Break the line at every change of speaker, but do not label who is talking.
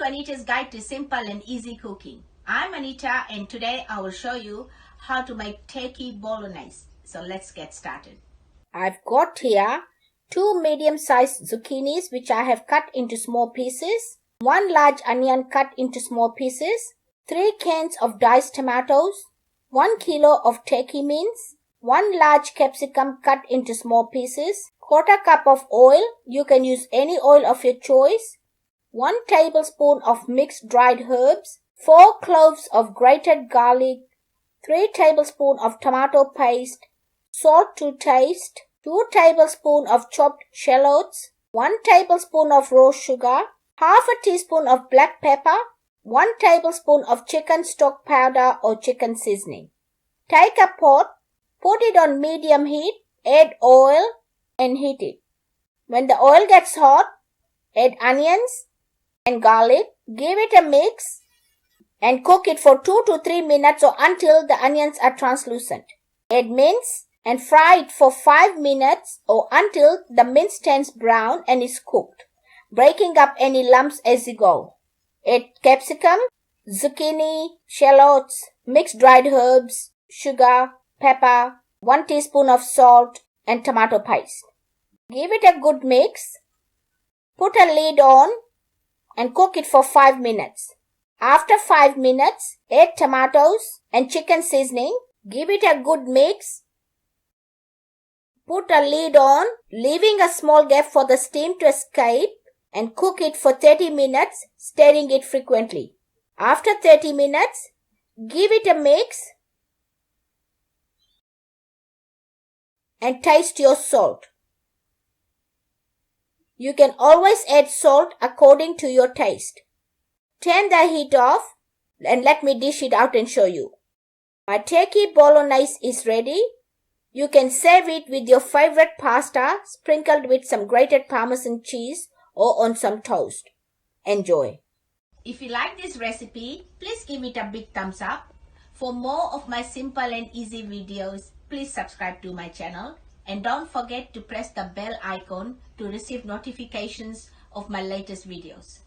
Anita's Guide to Simple and Easy Cooking. I'm Anita and today I will show you how to make turkey bolognese. So let's get started.
I've got here 2 medium-sized zucchinis which I have cut into small pieces, 1 large onion cut into small pieces, 3 cans of diced tomatoes, 1 kilo of turkey mince, 1 large capsicum cut into small pieces, 1/4 cup of oil, you can use any oil of your choice, 1 tablespoon of mixed dried herbs, 4 cloves of grated garlic, 3 tablespoons of tomato paste, salt to taste, 2 tablespoons of chopped shallots, 1 tablespoon of raw sugar, half a teaspoon of black pepper, 1 tablespoon of chicken stock powder or chicken seasoning. Take a pot, put it on medium heat, add oil and heat it. When the oil gets hot, add onions and garlic, give it a mix and cook it for 2 to 3 minutes or until the onions are translucent. Add mince and fry it for 5 minutes or until the mince turns brown and is cooked, breaking up any lumps as you go. Add capsicum, zucchini, shallots, mixed dried herbs, sugar, pepper, 1 teaspoon of salt and tomato paste. Give it a good mix. Put a lid on and cook it for 5 minutes. After 5 minutes, add tomatoes and chicken seasoning. Give it a good mix. Put a lid on, leaving a small gap for the steam to escape and cook it for 30 minutes, stirring it frequently. After 30 minutes, give it a mix and taste your salt. You can always add salt according to your taste. Turn the heat off and let me dish it out and show you. My turkey bolognese is ready. You can serve it with your favorite pasta sprinkled with some grated Parmesan cheese or on some toast. Enjoy.
If you like this recipe, please give it a big thumbs up. For more of my simple and easy videos, please subscribe to my channel. And don't forget to press the bell icon to receive notifications of my latest videos.